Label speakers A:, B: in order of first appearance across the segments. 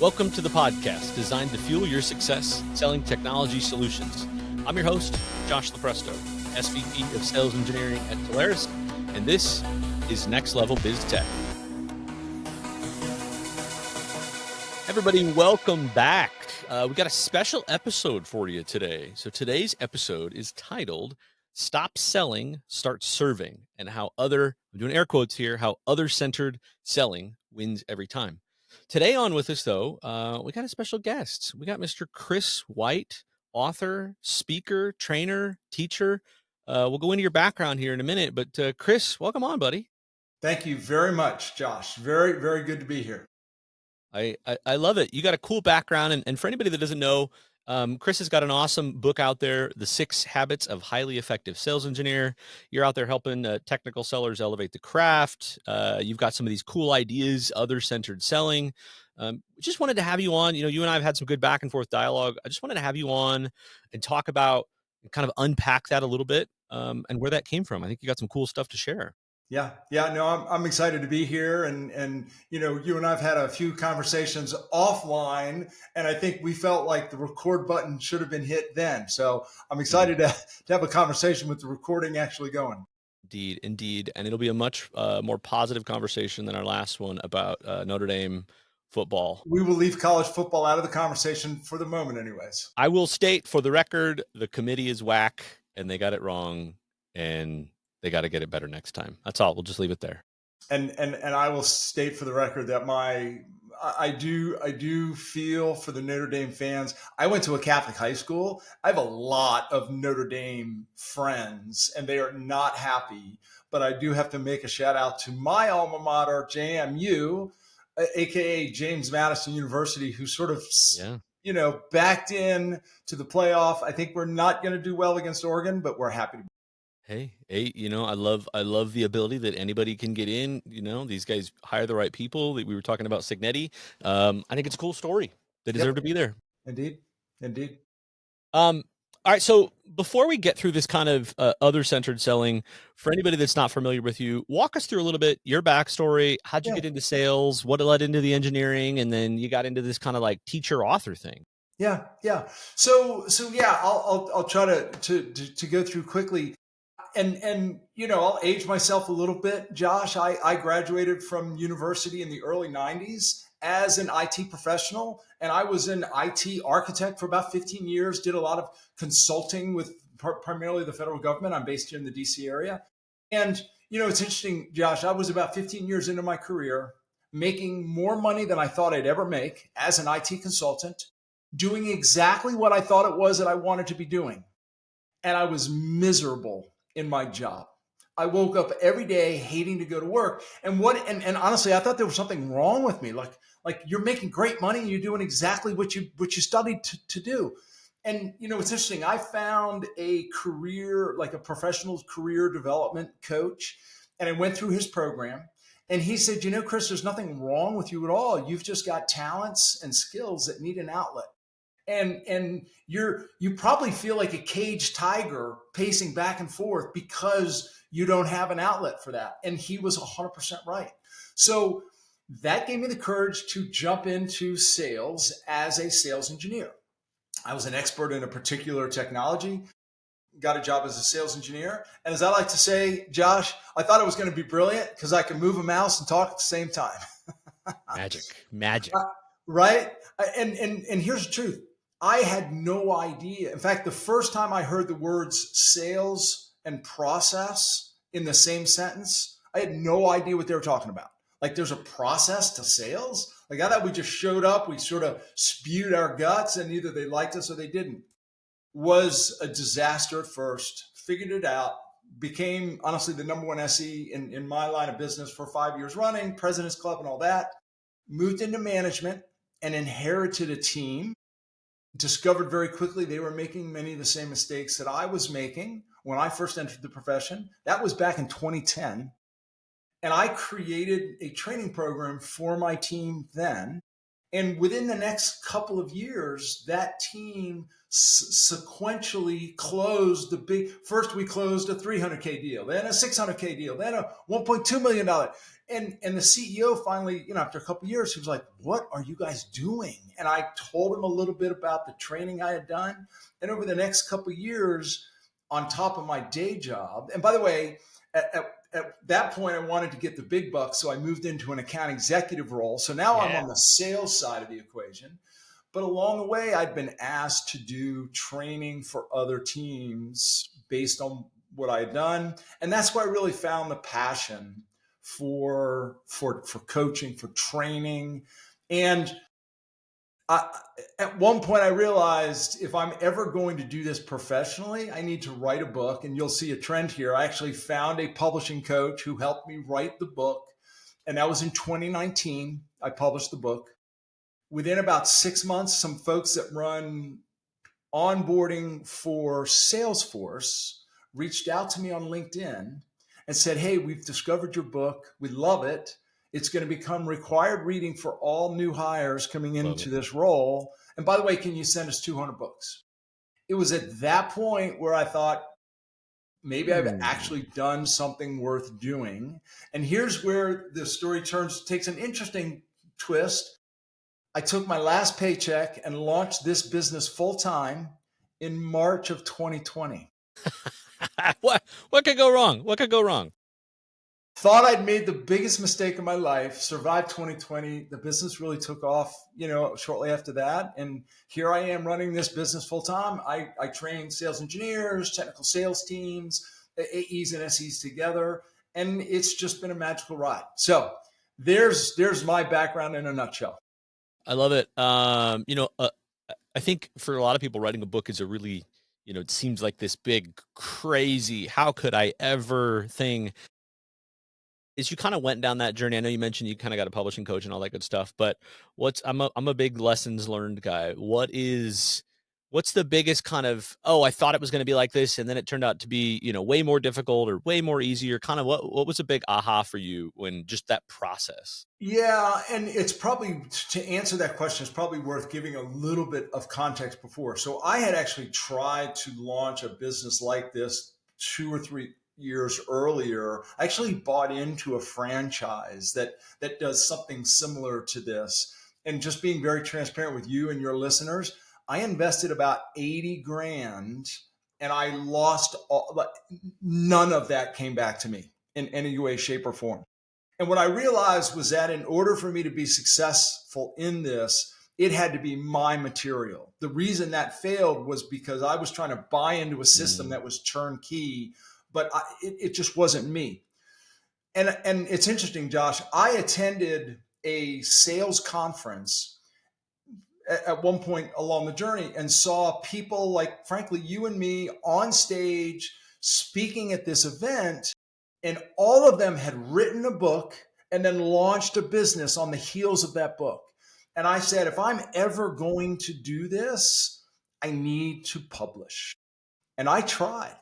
A: Welcome to the podcast designed to fuel your success selling technology solutions. I'm your host, Josh Lupresto, SVP of Sales Engineering at Polaris, and this is Next Level Biz Tech. Everybody, welcome back. We got a special episode for you today. So today's episode is titled Stop Selling, Start Serving, and how I'm doing air quotes here, how other-centered selling wins every time. Today on with us, though, we got a special guest. We got Mr. Chris White, author, speaker, trainer, teacher. We'll go into your background here in a minute, but Chris, welcome on, buddy.
B: Thank you very much, Josh. Very, very good to be here.
A: I love it. You got a cool background. And for anybody that doesn't know, Chris has got an awesome book out there, The 6 Habits of Highly Effective Sales Engineer. You're out there helping technical sellers elevate the craft. You've got some of these cool ideas, other-centered selling. Just wanted to have you on. You know, you and I have had some good back and forth dialogue. I just wanted to have you on and talk about, kind of unpack that a little bit and where that came from. I think you got some cool stuff to share.
B: Yeah. No, I'm excited to be here, and you know, you and I've had a few conversations offline, and I think we felt like the record button should have been hit then. So I'm excited to have a conversation with the recording actually going.
A: Indeed, and it'll be a much more positive conversation than our last one about Notre Dame football.
B: We will leave college football out of the conversation for the moment, anyways.
A: I will state for the record, the committee is whack, and they got it wrong, and they got to get it better next time. That's all. We'll just leave it there.
B: And I will state for the record that I do feel for the Notre Dame fans. I went to a Catholic high school. I have a lot of Notre Dame friends, and they are not happy. But I do have to make a shout out to my alma mater, JMU, aka James Madison University, who sort of backed in to the playoff. I think we're not going to do well against Oregon, but we're happy to be.
A: Hey, I love the ability that anybody can get in. You know, these guys hire the right people. We were talking about Signetti. I think it's a cool story. They deserve to be there.
B: Indeed.
A: All right. So before we get through this kind of other-centered selling, for anybody that's not familiar with you, walk us through a little bit your backstory. How'd you get into sales? What led into the engineering? And then you got into this kind of like teacher-author thing.
B: Yeah. So yeah, I'll try to go through quickly. And you know, I'll age myself a little bit, Josh. I graduated from university in the early 90s as an IT professional, and I was an IT architect for about 15 years, did a lot of consulting with primarily the federal government. I'm based here in the DC area. And, you know, it's interesting, Josh, I was about 15 years into my career, making more money than I thought I'd ever make as an IT consultant, doing exactly what I thought it was that I wanted to be doing. And I was miserable in my job. I woke up every day hating to go to work. And honestly, I thought there was something wrong with me. Like you're making great money and you're doing exactly what you studied to do. And you know, it's interesting. I found a career, like a professional career development coach, and I went through his program. And he said, you know, Chris, there's nothing wrong with you at all. You've just got talents and skills that need an outlet. And you probably feel like a caged tiger pacing back and forth because you don't have an outlet for that. And he was 100% right. So that gave me the courage to jump into sales as a sales engineer. I was an expert in a particular technology, got a job as a sales engineer. And as I like to say, Josh, I thought it was going to be brilliant because I could move a mouse and talk at the same time.
A: Magic.
B: Right? And here's the truth. I had no idea. In fact, the first time I heard the words sales and process in the same sentence, I had no idea what they were talking about. Like there's a process to sales? Like I thought we just showed up, we sort of spewed our guts and either they liked us or they didn't. Was a disaster at first, figured it out, became honestly the number one SE in my line of business for 5 years running, President's Club and all that. Moved into management and inherited a team. Discovered very quickly they were making many of the same mistakes that I was making when I first entered the profession. That was back in 2010. And I created a training program for my team then. And within the next couple of years, that team sequentially closed first we closed a $300K deal, then a $600K deal, then a $1.2 million. And the CEO finally, after a couple of years, he was like, "What are you guys doing?" And I told him a little bit about the training I had done. And over the next couple of years, on top of my day job, and by the way, at that point, I wanted to get the big bucks, so I moved into an account executive role. So now I'm
A: Yeah.
B: on the sales side of the equation. But along the way, I'd been asked to do training for other teams based on what I had done, and that's where I really found the passion for coaching, for training. And I, at one point, I realized if I'm ever going to do this professionally, I need to write a book. And you'll see a trend here. I actually found a publishing coach who helped me write the book, and that was in 2019. I published the book. Within about 6 months, some folks that run onboarding for Salesforce reached out to me on LinkedIn and said, "Hey, we've discovered your book. We love it. It's going to become required reading for all new hires coming
A: Love
B: into
A: it.
B: this role. And by the way, can you send us 200 books?" It was at that point where I thought, maybe I've
A: Hmm.
B: actually done something worth doing. And here's where the story takes an interesting twist. I took my last paycheck and launched this business full time in March of 2020.
A: What could go wrong? What could go wrong?
B: Thought I'd made the biggest mistake of my life, survived 2020. The business really took off, shortly after that. And here I am running this business full time. I train sales engineers, technical sales teams, AEs and SEs together. And it's just been a magical ride. So there's my background in a nutshell.
A: I love it. I think for a lot of people, writing a book is a really, it seems like this big, crazy, how could I ever thing. Is you kind of went down that journey. I know you mentioned you kind of got a publishing coach and all that good stuff, but I'm a big lessons learned guy. What's the biggest kind of, oh, I thought it was going to be like this and then it turned out to be, way more difficult or way more easier? Kind of what was a big aha for you when just that process?
B: Yeah, and it's probably, to answer that question, it's probably worth giving a little bit of context before. So I had actually tried to launch a business like this 2 or 3 years earlier. I actually bought into a franchise that does something similar to this. And just being very transparent with you and your listeners, I invested about 80 grand and I lost like none of that came back to me in any way, shape, or form. And what I realized was that in order for me to be successful in this, it had to be my material. The reason that failed was because I was trying to buy into a system
A: Mm,
B: that was turnkey, but it just wasn't me. And it's interesting, Josh. I attended a sales conference at one point along the journey and saw people like, frankly, you and me on stage speaking at this event. And all of them had written a book and then launched a business on the heels of that book. And I said, if I'm ever going to do this, I need to publish. And I tried.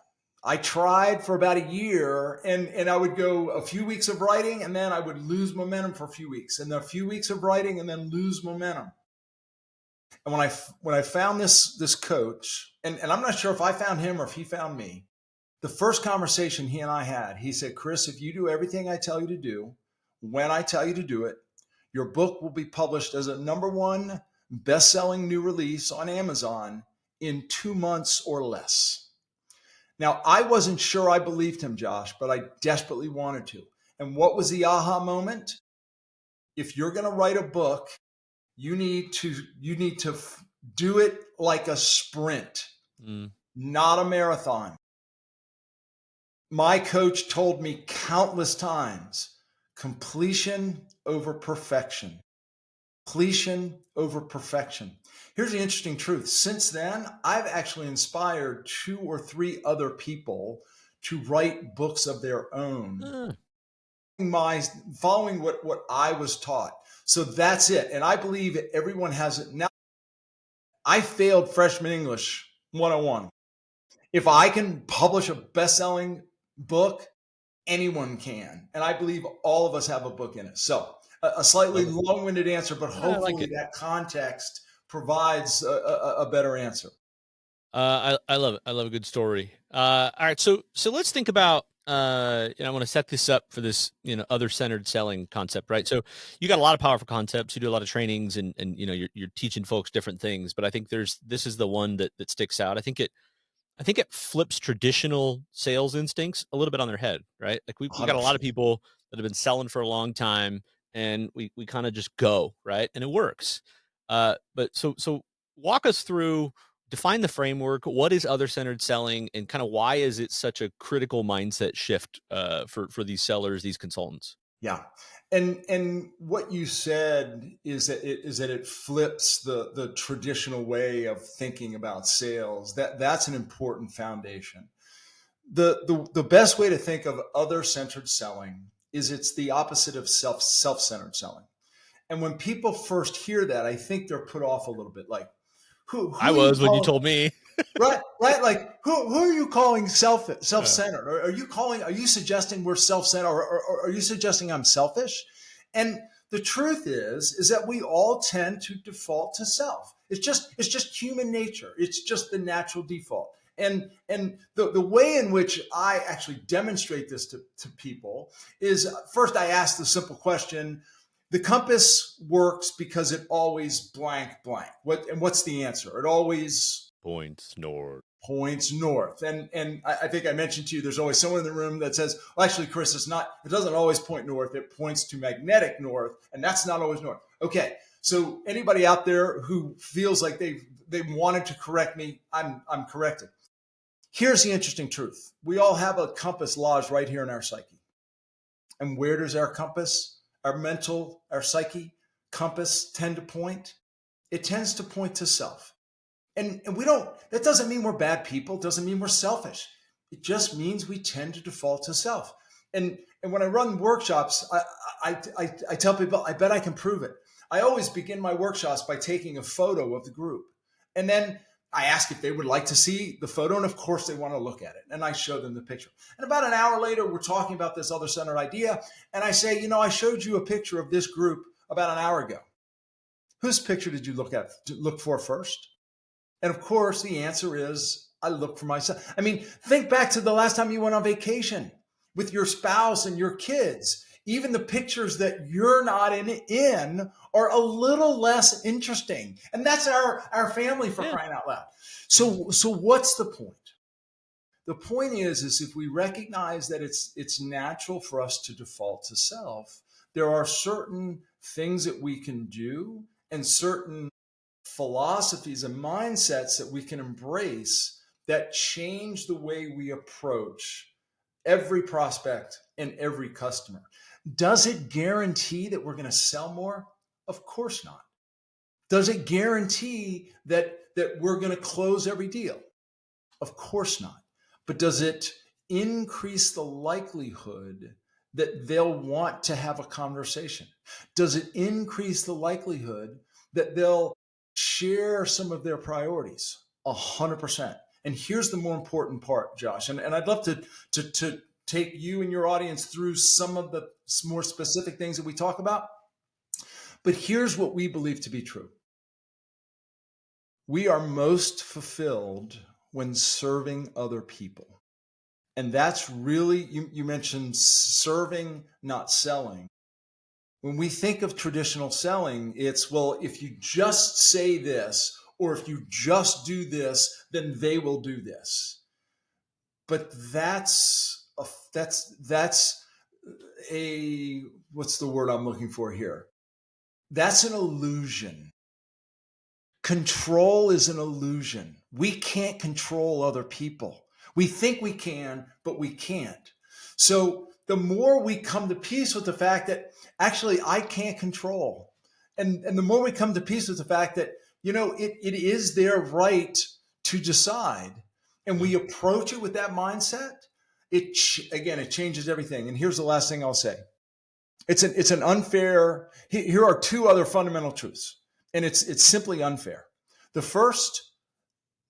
B: I tried for about a year, and I would go a few weeks of writing and then I would lose momentum for a few weeks, and then a few weeks of writing and then lose momentum. And when I found this coach, and I'm not sure if I found him or if he found me, the first conversation he and I had, he said, "Chris, if you do everything I tell you to do, when I tell you to do it, your book will be published as a number one best-selling new release on Amazon in 2 months or less." Now, I wasn't sure I believed him, Josh, but I desperately wanted to. And what was the aha moment? If you're going to write a book, you need to do it like a sprint,
A: mm.
B: not a marathon. My coach told me countless times, completion over perfection. Completion over perfection. Here's the interesting truth. Since then, I've actually inspired 2 or 3 other people to write books of their own,
A: Uh,
B: my following what I was taught. So that's it. And I believe everyone has it. Now, I failed freshman English 101. If I can publish a best-selling book, anyone can. And I believe all of us have a book in it. So a slightly
A: Love it.
B: long-winded answer, but
A: I like
B: hopefully
A: it.
B: that context provides a better answer.
A: I love it. I love a good story. All right, so let's think about. I want to set this up for this, other centered selling concept, right? So you got a lot of powerful concepts. You do a lot of trainings, and you're teaching folks different things. But I think this is the one that sticks out. I think it flips traditional sales instincts a little bit on their head, right? Like we got a lot of
B: 100%.
A: people that have been selling for a long time, and we kind of just go, right? And it works. But walk us through, define the framework. What is other centered selling, and kind of why is it such a critical mindset shift for these sellers, these consultants?
B: Yeah. And what you said is that it flips the traditional way of thinking about sales. That's an important foundation. The best way to think of other centered selling is it's the opposite of self-centered selling. And when people first hear that, I think they're put off a little bit. Like,
A: I
B: who are you
A: was when you
B: calling?
A: told me.
B: Right, right. Like, who are you calling
A: uh,
B: self-centered? Or are you suggesting we're self-centered, or are you suggesting I'm selfish? And the truth is that we all tend to default to self. It's just human nature. It's just the natural default. And the way in which I actually demonstrate this to people is, first I ask the simple question: the compass works because it always blank blank. What's the answer? It always
A: Points north.
B: points north. And I think I mentioned to you, there's always someone in the room that says, well, actually, Chris, it doesn't always point north. It points to magnetic north, and that's not always north. Okay. So anybody out there who feels like they wanted to correct me, I'm corrected. Here's the interesting truth. We all have a compass lodged right here in our psyche. And where does our compass, our mental, our psyche compass tend to point? It tends to point to self. And we don't, that doesn't mean we're bad people, doesn't mean we're selfish. It just means we tend to default to self. And when I run workshops, I tell people, I bet I can prove it. I always begin my workshops by taking a photo of the group. And then I ask if they would like to see the photo. And of course, they want to look at it. And I show them the picture. And about an hour later, we're talking about this other centered idea. And I say, I showed you a picture of this group about an hour ago. Whose picture did you look for first? And of course, the answer is I look for myself. I mean, think back to the last time you went on vacation with your spouse and your kids. Even the pictures that you're not in are a little less interesting. And that's our family, for
A: Yeah.
B: crying out loud. So what's the point? The point is if we recognize that it's natural for us to default to self, there are certain things that we can do and certain philosophies and mindsets that we can embrace that change the way we approach every prospect and every customer. Does it guarantee that we're going to sell more? Of course not. Does it guarantee that we're going to close every deal? Of course not. But does it increase the likelihood that they'll want to have a conversation? Does it increase the likelihood that they'll share some of their priorities? 100%. And here's the more important part, Josh. And I'd love to take you and your audience through some of the more specific things that we talk about. But here's what we believe to be true. We are most fulfilled when serving other people. And that's really, you mentioned serving, not selling. When we think of traditional selling, it's, well, if you just say this, or if you just do this, then they will do this. But that's a, what's the word I'm looking for here? That's an illusion. Control is an illusion. We can't control other people. We think we can, but we can't. So the more we come to peace with the fact that actually I can't control, and the more we come to peace with the fact that, it is their right to decide, and we approach it with that mindset, it changes everything. And here's the last thing I'll say. It's an unfair. Here are two other fundamental truths, and it's simply unfair. The first,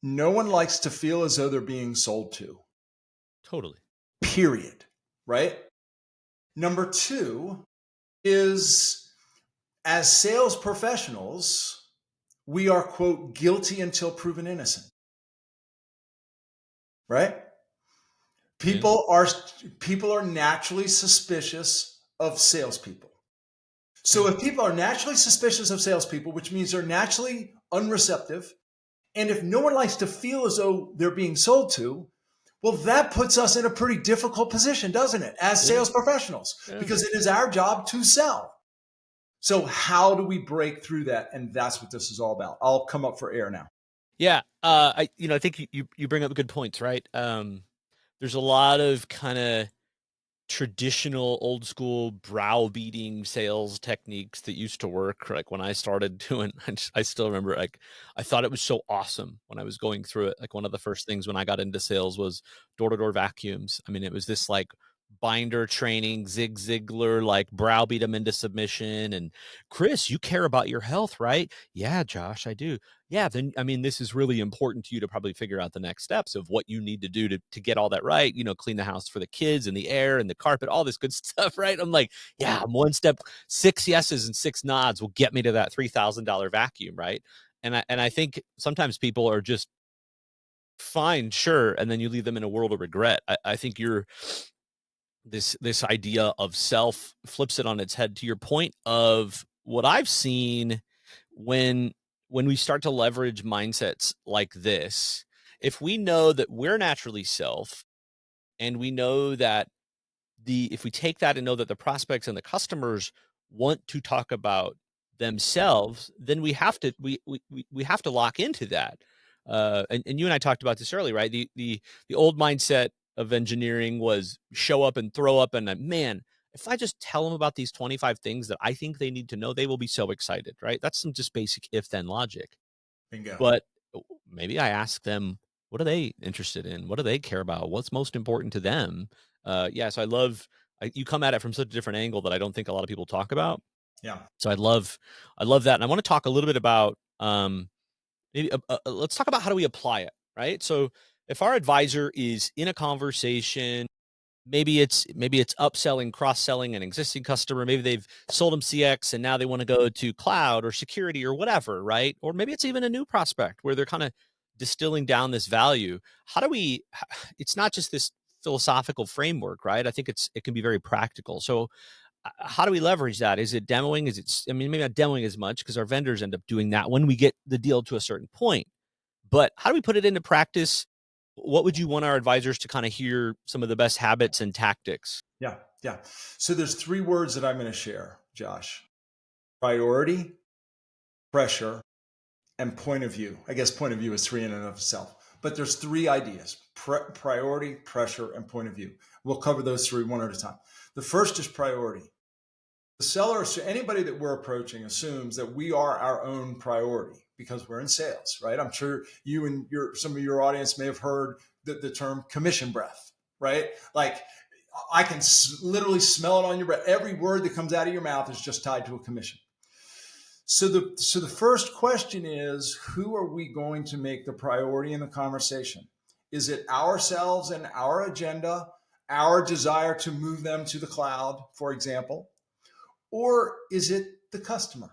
B: no one likes to feel as though they're being sold to.
A: Totally.
B: Period. Right? Number two is, as sales professionals, we are, quote, guilty until proven innocent. Right?
A: Yeah.
B: People are people are naturally suspicious of salespeople.
A: Yeah.
B: So if people are naturally suspicious of salespeople, which means they're naturally unreceptive, and if no one likes to feel as though they're being sold to, well, that puts us in a pretty difficult position, doesn't it, as
A: Yeah.
B: sales professionals?
A: Yeah.
B: Because it is our job to sell. So how do we break through that? And that's what this is all about. I'll come up for air now.
A: Yeah. I think you bring up good points, right? There's a lot of kind of traditional old school browbeating sales techniques that used to work like when I started doing I still remember like I thought it was so awesome when I was going through it. Like one of the first things when I got into sales was door-to-door vacuums. I mean, it was this like binder training, Zig Ziglar, like browbeat them into submission. And Chris, you care about your health, right? Yeah, Josh, I do. Yeah, then I mean, this is really important to you to probably figure out the next steps of what you need to do to get all that right. You know, clean the house for the kids and the air and the carpet, all this good stuff, right? I'm like, yeah, I'm one step, 6 yeses and 6 nods will get me to that $3,000 vacuum, right? And I think sometimes people are just fine, sure, and then you leave them in a world of regret. I think you're this idea of self flips it on its head to your point of what I've seen when when we start to leverage mindsets like this. If we know that we're naturally self and we know that the if we take that and know that the prospects and the customers want to talk about themselves, then we have to lock into that. And you and I talked about this earlier, right? The old mindset of engineering was show up and throw up, and man, if I just tell them about these 25 things that I think they need to know, they will be so excited, right? That's some just basic if then logic.
B: Bingo.
A: But maybe I ask them, what are they interested in? What do they care about? What's most important to them? Yeah, so you come at it from such a different angle that I don't think a lot of people talk about.
B: Yeah.
A: So I love that, and I want to talk a little bit about maybe let's talk about how do we apply it, right? So if our advisor is in a conversation, maybe it's upselling, cross-selling an existing customer. Maybe they've sold them CX and now they want to go to cloud or security or whatever, right? Or maybe it's even a new prospect where they're kind of distilling down this value. How do we it's not just this philosophical framework, right? I think it can be very practical. So how do we leverage that? Is it demoing? I mean, maybe not demoing as much because our vendors end up doing that when we get the deal to a certain point. But how do we put it into practice? What would you want our advisors to kind of hear some of the best habits and tactics?
B: Yeah. Yeah. So there's three words that I'm going to share, Josh: priority, pressure, and point of view. I guess point of view is three in and of itself, but there's three ideas: priority, pressure, and point of view. We'll cover those three one at a time. The first is priority. The seller, so anybody that we're approaching, assumes that we are our own priority because we're in sales, right? I'm sure you and some of your audience may have heard the term commission breath, right? Like I can literally smell it on your breath. Every word that comes out of your mouth is just tied to a commission. So the first question is, who are we going to make the priority in the conversation? Is it ourselves and our agenda, our desire to move them to the cloud, for example? Or is it the customer?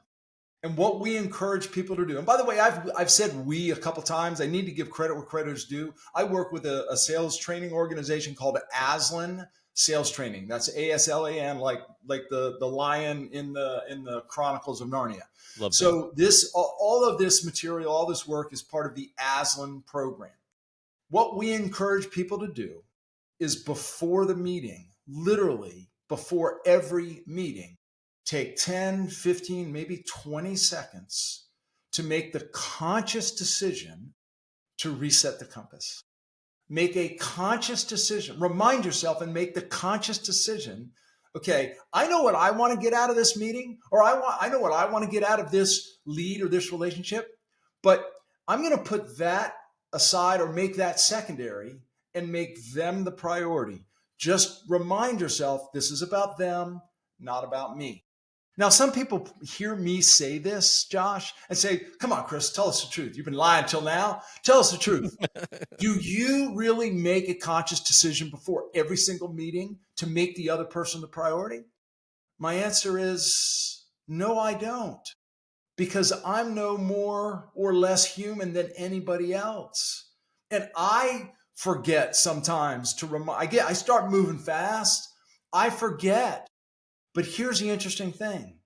B: And what we encourage people to do. And by the way, I've said we a couple times. I need to give credit where credit is due. I work with a sales training organization called Aslan Sales Training. That's ASLAN, like the lion in the Chronicles of Narnia.
A: Love that.
B: So this all of this material, all this work is part of the Aslan program. What we encourage people to do is before the meeting, literally before every meeting, take 10, 15, maybe 20 seconds to make the conscious decision to reset the compass. Make a conscious decision. Remind yourself and make the conscious decision. Okay, I know what I want to get out of this meeting, or I know what I want to get out of this lead or this relationship, but I'm going to put that aside or make that secondary and make them the priority. Just remind yourself this is about them, not about me. Now, some people hear me say this, Josh, and say, come on, Chris, tell us the truth. You've been lying till now. Tell us the truth. Do you really make a conscious decision before every single meeting to make the other person the priority? My answer is no, I don't, because I'm no more or less human than anybody else. And I forget sometimes to remind. I start moving fast. I forget. But here's the interesting thing.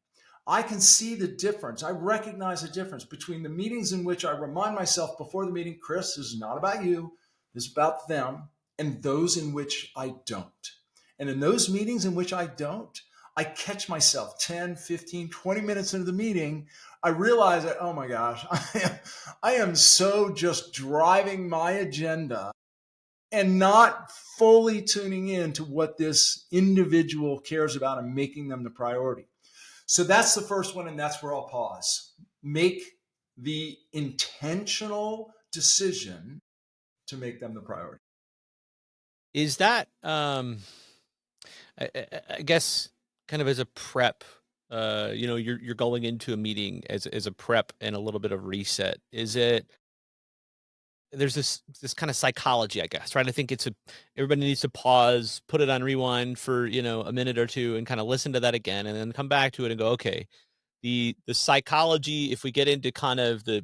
B: I can see the difference. I recognize the difference between the meetings in which I remind myself before the meeting, Chris, this is not about you, this is about them, and those in which I don't. And in those meetings in which I don't, I catch myself 10, 15, 20 minutes into the meeting. I realize that, oh my gosh, I am so just driving my agenda and not fully tuning in to what this individual cares about and making them the priority. So that's the first one, and that's where I'll pause. Make the intentional decision to make them the priority.
A: Is that, I guess kind of as a prep, you're going into a meeting as a prep and a little bit of reset. Is it there's this kind of psychology, I guess, right? I think everybody needs to pause, put it on rewind for, a minute or two and kind of listen to that again and then come back to it and go, okay, the psychology, if we get into kind of the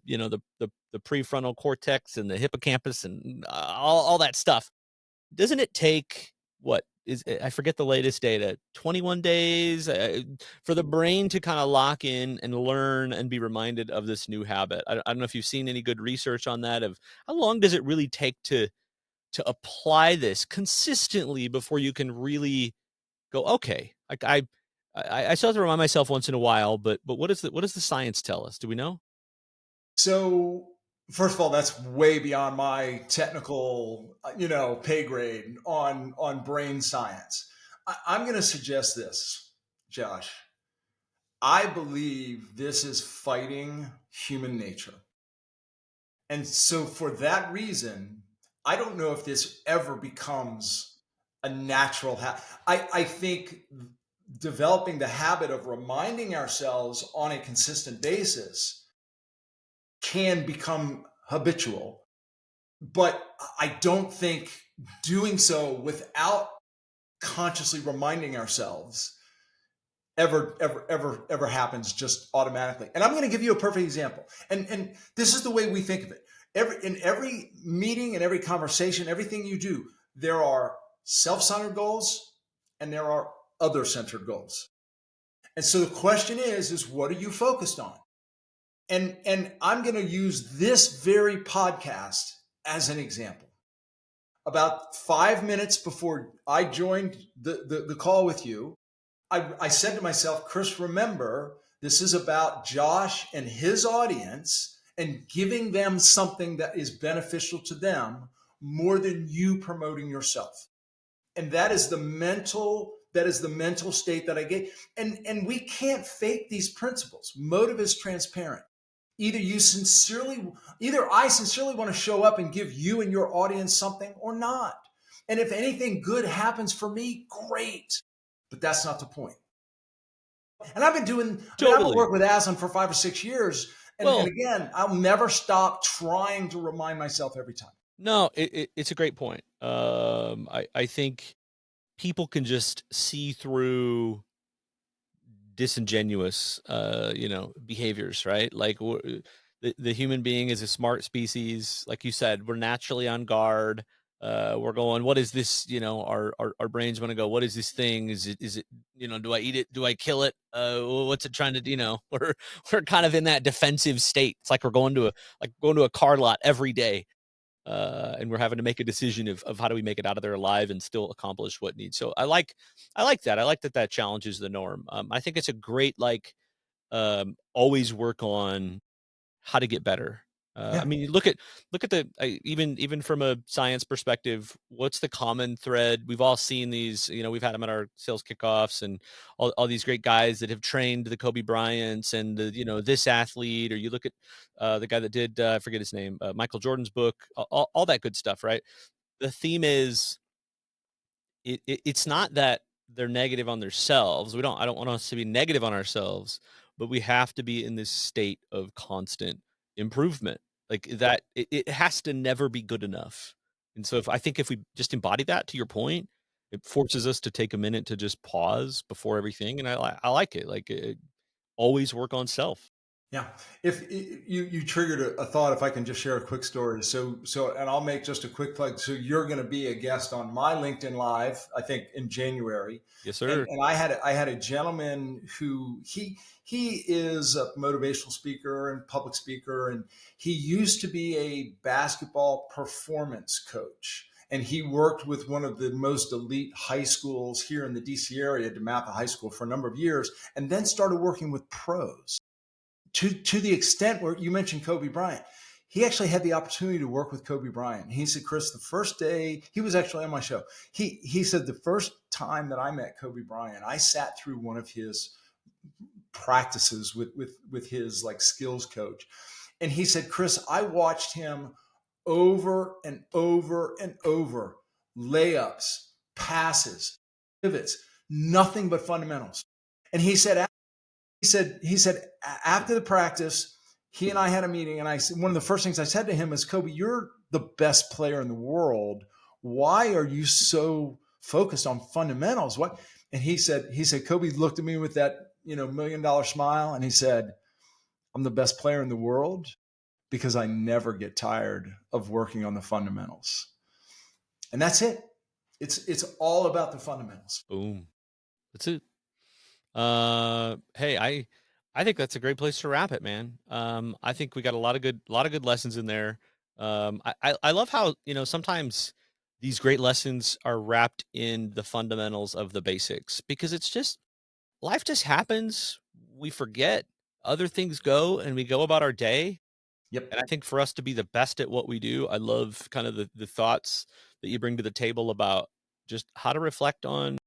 A: prefrontal cortex and the hippocampus and all that stuff, doesn't it take what is I forget the latest data, 21 days for the brain to kind of lock in and learn and be reminded of this new habit? I don't know if you've seen any good research on that of how long does it really take to apply this consistently before you can really go, okay, like I still have to remind myself once in a while, but what does the science tell us? Do we know?
B: So, first of all, that's way beyond my technical, pay grade on brain science. I'm going to suggest this, Josh. I believe this is fighting human nature. And so, for that reason, I don't know if this ever becomes a natural habit. I think developing the habit of reminding ourselves on a consistent basis can become habitual. But I don't think doing so without consciously reminding ourselves ever happens just automatically. And I'm going to give you a perfect example. And this is the way we think of it. In every meeting and every conversation, everything you do, there are self-centered goals and there are other-centered goals. And so the question is what are you focused on? And I'm going to use this very podcast as an example. About 5 minutes before I joined the call with you, I said to myself, Chris, remember, this is about Josh and his audience and giving them something that is beneficial to them more than you promoting yourself. And that is the mental state that I get. And we can't fake these principles. Motive is transparent. Either I sincerely want to show up and give you and your audience something or not. And if anything good happens for me, great. But that's not the point. And I've been
A: Totally.
B: working with Aslan for 5 or 6 years. And
A: Well,
B: again, I'll never stop trying to remind myself every time.
A: no, it's a great point. I think people can just see through disingenuous, behaviors, right? Like the human being is a smart species. Like you said, we're naturally on guard. We're going, what is this? Our brains want to go, what is this thing? Is it, do I eat it? Do I kill it? What's it trying to, we're kind of in that defensive state. It's like we're going to a car lot every day and we're having to make a decision of how do we make it out of there alive and still accomplish what needs. So I like that. I like that that challenges the norm. I think it's a great always work on how to get better. I
B: Yeah.
A: mean, you look at the even from a science perspective, what's the common thread? We've all seen these. We've had them at our sales kickoffs and all these great guys that have trained the Kobe Bryants and this athlete. Or you look at the guy that did I forget his name, Michael Jordan's book, all that good stuff, right? The theme is it's not that they're negative on themselves. I don't want us to be negative on ourselves, but we have to be in this state of constant improvement. Like that it has to never be good enough. And so if we just embody that to your point, it forces us to take a minute to just pause before everything. And I like it. Always work on self.
B: Yeah. You triggered a thought, if I can just share a quick story. And I'll make just a quick plug. So you're going to be a guest on my LinkedIn Live, I think in January.
A: Yes,
B: And
A: sir.
B: I had a gentleman who he is a motivational speaker and public speaker, and he used to be a basketball performance coach. And he worked with one of the most elite high schools here in the DC area, DeMatha High School, for a number of years, and then started working with pros to the extent where you mentioned Kobe Bryant. He actually had the opportunity to work with Kobe Bryant. He said, Chris, the first day he was actually on my show, he said the first time that I met Kobe Bryant, I sat through one of his practices with his like skills coach. And he said, Chris, I watched him over and over and over, layups, passes, pivots, nothing but fundamentals. And he said after the practice, he and I had a meeting, and I said, one of the first things I said to him is, Kobe, you're the best player in the world. Why are you so focused on fundamentals? What? And he said, Kobe looked at me with that, $1 million smile, and he said, I'm the best player in the world because I never get tired of working on the fundamentals. And that's it. It's all about the fundamentals.
A: Boom. That's it. Hey, I think that's a great place to wrap it, man. I think we got a lot of good lessons in there. I love how, sometimes these great lessons are wrapped in the fundamentals of the basics, because it's just life just happens. We forget, other things go, and we go about our day.
B: Yep.
A: And I think for us to be the best at what we do, I love kind of the thoughts that you bring to the table about just how to reflect on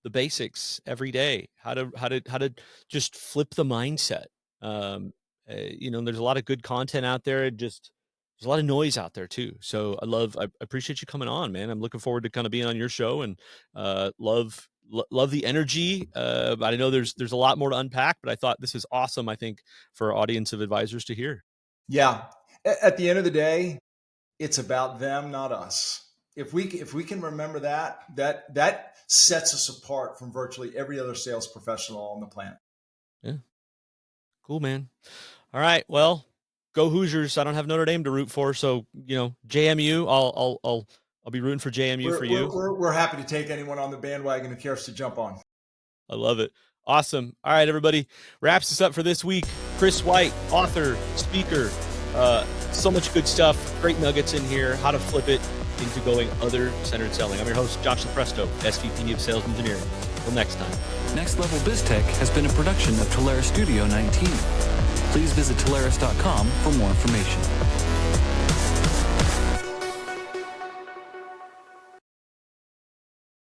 A: the basics every day, how to just flip the mindset. Um, there's a lot of good content out there. Just there's a lot of noise out there too. So I appreciate you coming on, man. I'm looking forward to kind of being on your show, and love the energy. But I know there's a lot more to unpack, but I thought this is awesome. I think for our audience of advisors to hear.
B: Yeah. At the end of the day, it's about them, not us. If we can remember that sets us apart from virtually every other sales professional on the planet.
A: Yeah, cool, man. All right, well, go Hoosiers. I don't have Notre Dame to root for, so JMU. I'll be rooting for JMU for you.
B: We're happy to take anyone on the bandwagon who cares to jump on.
A: I love it. Awesome. All right, everybody. Wraps us up for this week. Chris White, author, speaker. So much good stuff. Great nuggets in here. How to flip it into going other-centered selling. I'm your host, Josh Lupresto, SVP of Sales Engineering. Until next time.
C: Next Level BizTech has been a production of Telarus Studio 19. Please visit Telarus.com for more information.